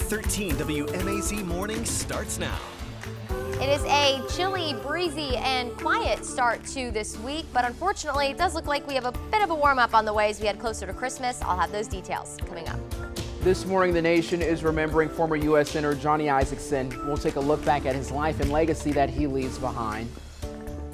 13 WMAZ Morning starts now. It is a chilly, breezy, and quiet start to this week, but unfortunately, it does look like we have a bit of a warm-up on the way as we head closer to Christmas. I'll have those details coming up. This morning, the nation is remembering former U.S. Senator Johnny Isakson. We'll take a look back at his life and legacy that he leaves behind.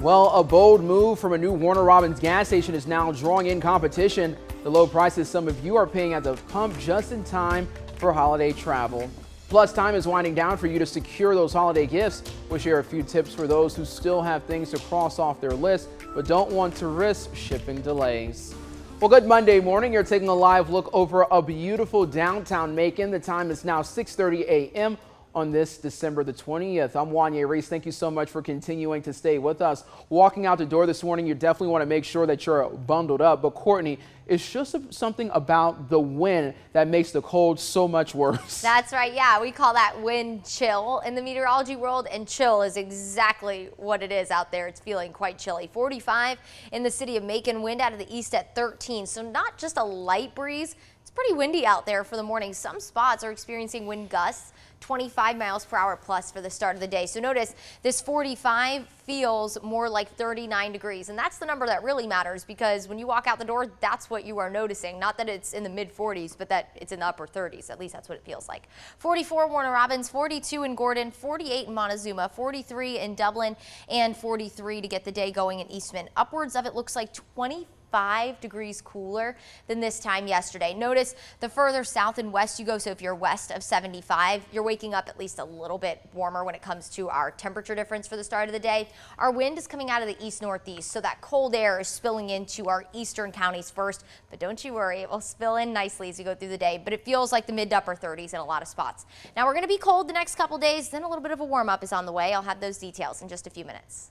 Well, a bold move from a new Warner Robins gas station is now drawing in competition. The low prices some of you are paying at the pump just in time for holiday travel. Plus, time is winding down for you to secure those holiday gifts. We'll share a few tips for those who still have things to cross off their list but don't want to risk shipping delays. Well, good Monday morning. You're taking a live look over a beautiful downtown Macon. The time is now 6:30 a.m. on this December the 20th. I'm Lanier. Thank you so much for continuing to stay with us. Walking out the door this morning, you definitely want to make sure that you're bundled up. But Courtney, it's just something about the wind that makes the cold so much worse. That's right. Yeah, we call that wind chill in the meteorology world, and chill is exactly what it is out there. It's feeling quite chilly. 45 in the city of Macon, wind out of the east at 13. So not just a light breeze. It's pretty windy out there for the morning. Some spots are experiencing wind gusts 25 miles per hour plus for the start of the day. So notice this 45 feels more like 39 degrees. And that's the number that really matters, because when you walk out the door, that's what you are noticing. Not that it's in the mid 40s, but that it's in the upper 30s. At least that's what it feels like. 44 Warner Robins, 42 in Gordon, 48 in Montezuma, 43 in Dublin, and 43 to get the day going in Eastman. Upwards of it looks like 25 degrees cooler than this time yesterday. Notice the further south and west you go, so if you're west of 75, you're waking up at least a little bit warmer when it comes to our temperature difference for the start of the day. Our wind is coming out of the east-northeast, so that cold air is spilling into our eastern counties first, but don't you worry, it will spill in nicely as you go through the day, but it feels like the mid to upper 30s in a lot of spots. Now we're going to be cold the next couple days, then a little bit of a warm-up is on the way. I'll have those details in just a few minutes.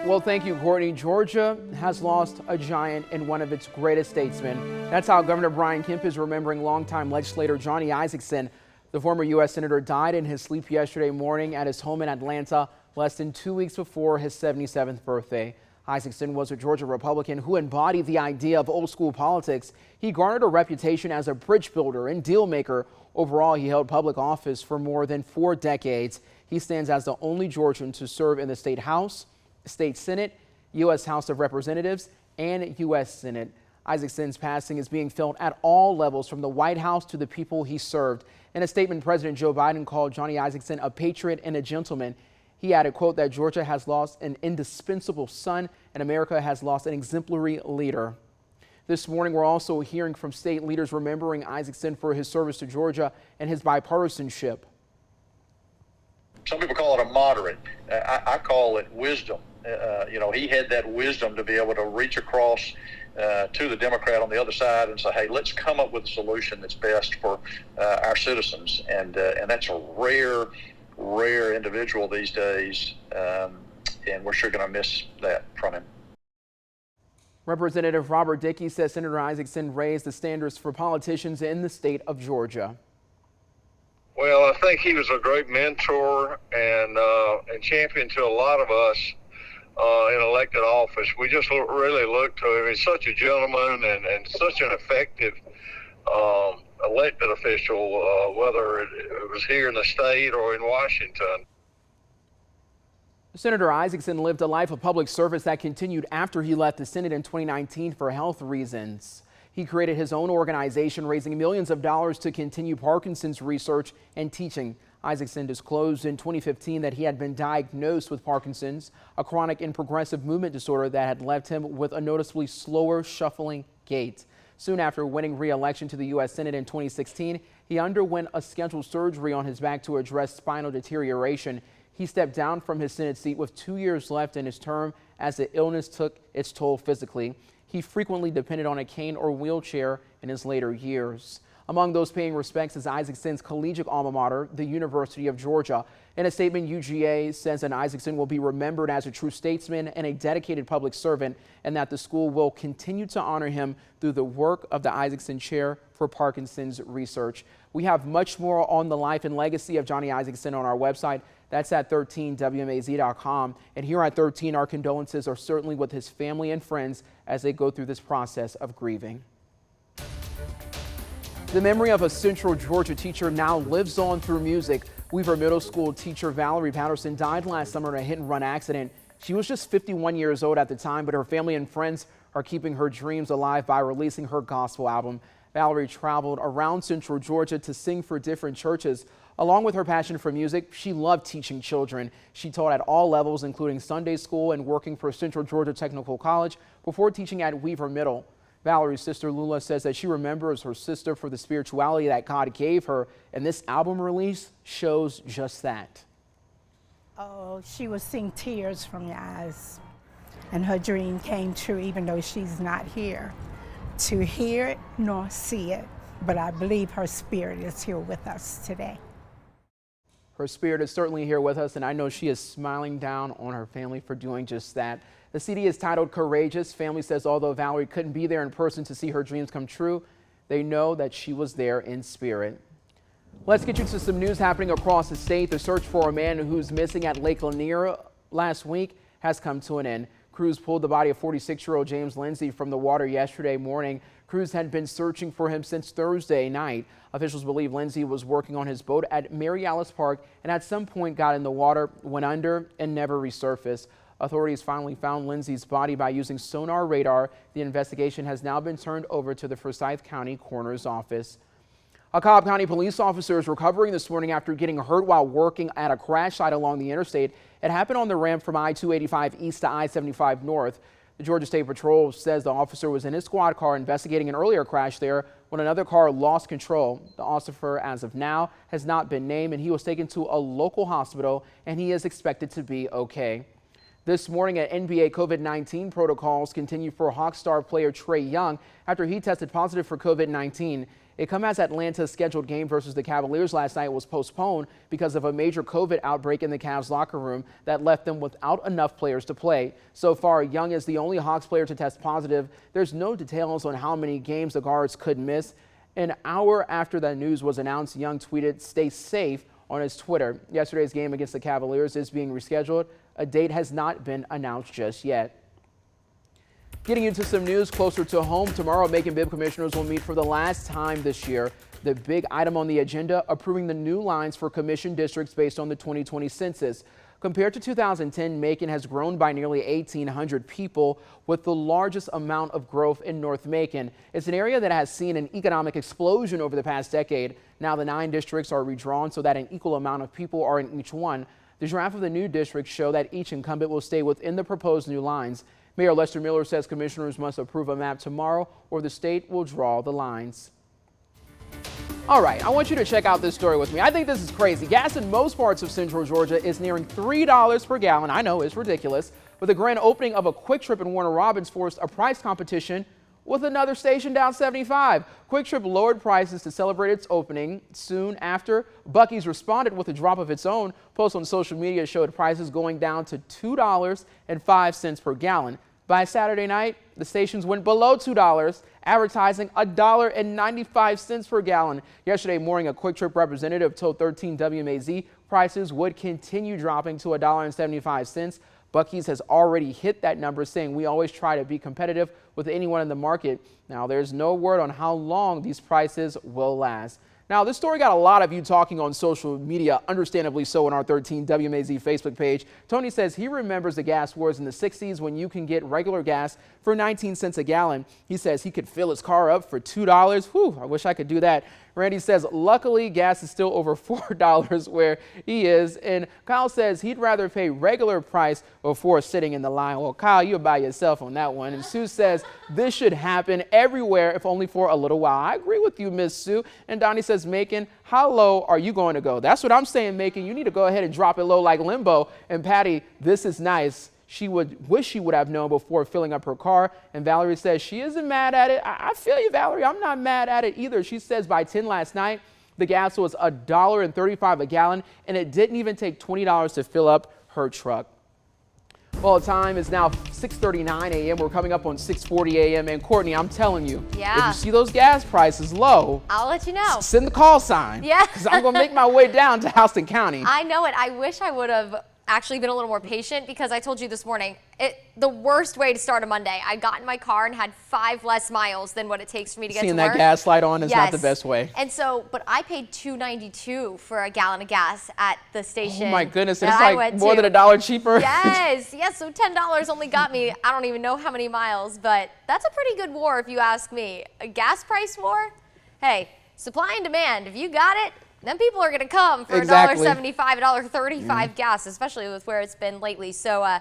Well, thank you, Courtney. Georgia has lost a giant and one of its greatest statesmen. That's how Governor Brian Kemp is remembering longtime legislator Johnny Isakson. The former U.S. Senator died in his sleep yesterday morning at his home in Atlanta, less than 2 weeks before his 77th birthday. Isakson was a Georgia Republican who embodied the idea of old school politics. He garnered a reputation as a bridge builder and deal maker. Overall, he held public office for more than 4 decades. He stands as the only Georgian to serve in the state House, State Senate, U.S. House of Representatives, and U.S. Senate. Isakson's passing is being felt at all levels, from the White House to the people he served. In a statement, President Joe Biden called Johnny Isakson a patriot and a gentleman. He added, quote, that Georgia has lost an indispensable son and America has lost an exemplary leader. This morning, we're also hearing from state leaders remembering Isakson for his service to Georgia and his bipartisanship. Some people call it a moderate. I call it wisdom. He had that wisdom to be able to reach across to the Democrat on the other side and say, hey, let's come up with a solution that's best for our citizens. And that's a rare individual these days. And we're sure going to miss that from him. Representative Robert Dickey says Senator Isakson raised the standards for politicians in the state of Georgia. Well, I think he was a great mentor and champion to a lot of us in elected office. We just really look to him. He's such a gentleman and such an effective elected official, whether it was here in the state or in Washington. Senator Isakson lived a life of public service that continued after he left the Senate in 2019 for health reasons. He created his own organization, raising millions of dollars to continue Parkinson's research and teaching. Isakson disclosed in 2015 that he had been diagnosed with Parkinson's, a chronic and progressive movement disorder that had left him with a noticeably slower, shuffling gait. Soon after winning re-election to the U.S. Senate in 2016, he underwent a scheduled surgery on his back to address spinal deterioration. He stepped down from his Senate seat with 2 years left in his term as the illness took its toll physically. He frequently depended on a cane or wheelchair in his later years. Among those paying respects is Isakson's collegiate alma mater, the University of Georgia. In a statement, UGA says that Isakson will be remembered as a true statesman and a dedicated public servant, and that the school will continue to honor him through the work of the Isakson Chair for Parkinson's Research. We have much more on the life and legacy of Johnny Isakson on our website. That's at 13WMAZ.com. And here at 13, our condolences are certainly with his family and friends as they go through this process of grieving. The memory of a Central Georgia teacher now lives on through music. Weaver Middle School teacher Valerie Patterson died last summer in a hit-and-run accident. She was just 51 years old at the time, but her family and friends are keeping her dreams alive by releasing her gospel album. Valerie traveled around Central Georgia to sing for different churches. Along with her passion for music, she loved teaching children. She taught at all levels, including Sunday school and working for Central Georgia Technical College before teaching at Weaver Middle. Valerie's sister Lula says that she remembers her sister for the spirituality that God gave her, and this album release shows just that. Oh, she was seeing tears from your eyes, and her dream came true even though she's not here to hear it nor see it, but I believe her spirit is here with us today. Her spirit is certainly here with us, and I know she is smiling down on her family for doing just that. The CD is titled Courageous. Family says although Valerie couldn't be there in person to see her dreams come true, they know that she was there in spirit. Let's get you to some news happening across the state. The search for a man who's missing at Lake Lanier last week has come to an end. Crews pulled the body of 46-year-old James Lindsay from the water yesterday morning. Crews had been searching for him since Thursday night. Officials believe Lindsay was working on his boat at Mary Alice Park and at some point got in the water, went under, and never resurfaced. Authorities finally found Lindsay's body by using sonar radar. The investigation has now been turned over to the Forsyth County Coroner's Office. A Cobb County police officer is recovering this morning after getting hurt while working at a crash site along the interstate. It happened on the ramp from I-285 east to I-75 north. The Georgia State Patrol says the officer was in his squad car investigating an earlier crash there when another car lost control. The officer, as of now, has not been named, and he was taken to a local hospital, and he is expected to be okay. This morning at NBA, COVID-19 protocols continue for Hawks star player Trae Young after he tested positive for COVID-19. It comes as Atlanta's scheduled game versus the Cavaliers last night was postponed because of a major COVID outbreak in the Cavs locker room that left them without enough players to play. So far, Young is the only Hawks player to test positive. There's no details on how many games the guards could miss. An hour after that news was announced, Young tweeted, "Stay safe," on his Twitter. Yesterday's game against the Cavaliers is being rescheduled. A date has not been announced just yet. Getting into some news closer to home, tomorrow Macon Bibb commissioners will meet for the last time this year. The big item on the agenda, approving the new lines for commission districts based on the 2020 census. Compared to 2010, Macon has grown by nearly 1,800 people, with the largest amount of growth in North Macon. It's an area that has seen an economic explosion over the past decade. Now the 9 districts are redrawn so that an equal amount of people are in each one. The draft of the new districts show that each incumbent will stay within the proposed new lines. Mayor Lester Miller says commissioners must approve a map tomorrow or the state will draw the lines. All right, I want you to check out this story with me. I think this is crazy. Gas in most parts of Central Georgia is nearing $3 per gallon. I know it's ridiculous, but the grand opening of a QuikTrip in Warner Robins forced a price competition with another station down 75. QuikTrip lowered prices to celebrate its opening. Soon after, Buc-ee's responded with a drop of its own. Posts on social media showed prices going down to $2.05 per gallon. By Saturday night, the stations went below $2, advertising $1.95 per gallon. Yesterday morning, a QuikTrip representative told 13 WMAZ prices would continue dropping to $1.75. Buc-ee's has already hit that number, saying we always try to be competitive with anyone in the market. Now, there's no word on how long these prices will last. Now, this story got a lot of you talking on social media, understandably so, on our 13 WMAZ Facebook page. Tony says he remembers the gas wars in the 60s when you can get regular gas for 19 cents a gallon. He says he could fill his car up for $2. Whew, I wish I could do that. Randy says luckily gas is still over $4 where he is. And Kyle says he'd rather pay regular price before sitting in the line. Well, Kyle, you're by yourself on that one. And Sue says this should happen everywhere, if only for a little while. I agree with you, Miss Sue. And Donnie says, Macon, how low are you going to go? That's what I'm saying, Macon. You need to go ahead and drop it low like Limbo. And Patty, this is nice. She would wish she would have known before filling up her car. And Valerie says she isn't mad at it. I feel you, Valerie. I'm not mad at it either. She says by 10 last night, the gas was $1.35 a gallon, and it didn't even take $20 to fill up her truck. Well, the time is now 6:39 a.m. We're coming up on 6:40 a.m. And Courtney, I'm telling you, if you see those gas prices low, I'll let you know. Send the call sign. Yeah. Because I'm going to make my way down to Houston County. I know it. I wish I would have actually been a little more patient because I told you this morning, the worst way to start a Monday. I got in my car and had 5 less miles than what it takes for me to get to work. Seeing that gas light on is not the best way. And so, but I paid $2.92 for a gallon of gas at the station. Oh my goodness, it's like more than $1 cheaper. Yes, yes, so $10 only got me, I don't even know how many miles, but that's a pretty good war if you ask me. A gas price war? Hey, supply and demand, if you got it, then people are going to come for $1.75, $1.35 gas, especially with where it's been lately. So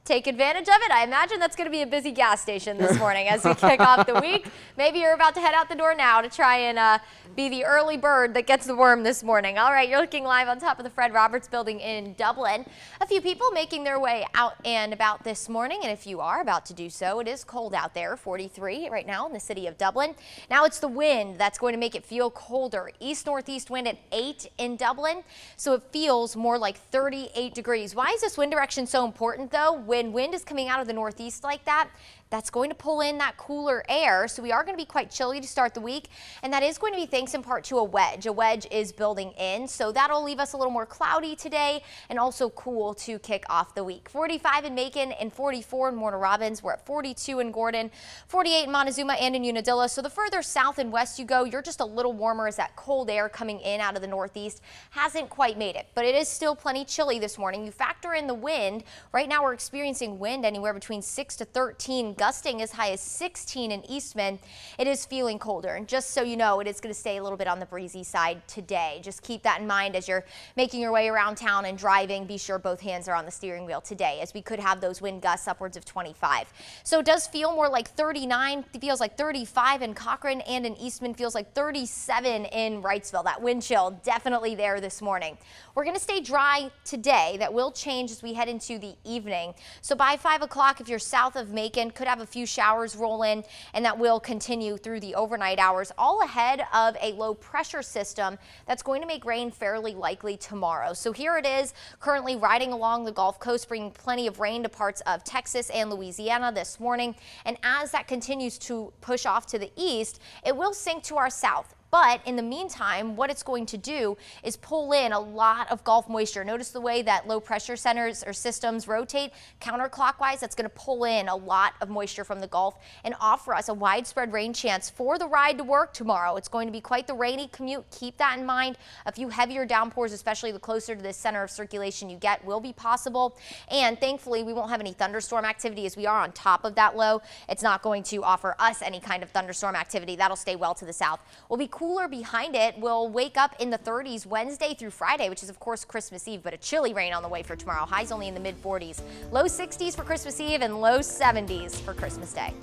take advantage of it. I imagine that's going to be a busy gas station this morning as we kick off the week. Maybe you're about to head out the door now to try and be the early bird that gets the worm this morning. All right, you're looking live on top of the Fred Roberts building in Dublin. A few people making their way out and about this morning, and if you are about to do so, it is cold out there, 43 right now in the city of Dublin. Now it's the wind that's going to make it feel colder. East-northeast wind at 8 in Dublin, so it feels more like 38 degrees. Why is this wind direction so important, though? When wind is coming out of the northeast like that, that's going to pull in that cooler air, so we are going to be quite chilly to start the week, and that is going to be thanks in part to a wedge. A wedge is building in, so that'll leave us a little more cloudy today and also cool to kick off the week. 45 in Macon and 44 in Warner Robins. We're at 42 in Gordon, 48 in Montezuma and in Unadilla. So the further south and west you go, you're just a little warmer as that cold air coming in out of the northeast hasn't quite made it, but it is still plenty chilly this morning. You factor in the wind. Right now we're experiencing wind anywhere between 6 to 13, gusting as high as 16 in Eastman. It is feeling colder, and just so you know, it is going to stay a little bit on the breezy side today. Just keep that in mind as you're making your way around town and driving. Be sure both hands are on the steering wheel today, as we could have those wind gusts upwards of 25. So it does feel more like 39. It feels like 35 in Cochrane, and in Eastman feels like 37 in Wrightsville. That wind chill definitely there this morning. We're going to stay dry today. That will change as we head into the evening. So by 5 o'clock, if you're south of Macon, could have a few showers roll in, and that will continue through the overnight hours, all ahead of a low pressure system that's going to make rain fairly likely tomorrow. So here it is, currently riding along the Gulf Coast, bringing plenty of rain to parts of Texas and Louisiana this morning. And as that continues to push off to the east, it will sink to our south. But in the meantime, what it's going to do is pull in a lot of Gulf moisture. Notice the way that low pressure centers or systems rotate counterclockwise. That's going to pull in a lot of moisture from the Gulf and offer us a widespread rain chance for the ride to work tomorrow. It's going to be quite the rainy commute. Keep that in mind. A few heavier downpours, especially the closer to the center of circulation you get, will be possible. And thankfully, we won't have any thunderstorm activity as we are on top of that low. It's not going to offer us any kind of thunderstorm activity. That'll stay well to the south. We'll be cooler behind it. We'll wake up in the 30s Wednesday through Friday, which is of course Christmas Eve, but a chilly rain on the way for tomorrow. Highs only in the mid 40s. Low 60s for Christmas Eve and low 70s for Christmas Day.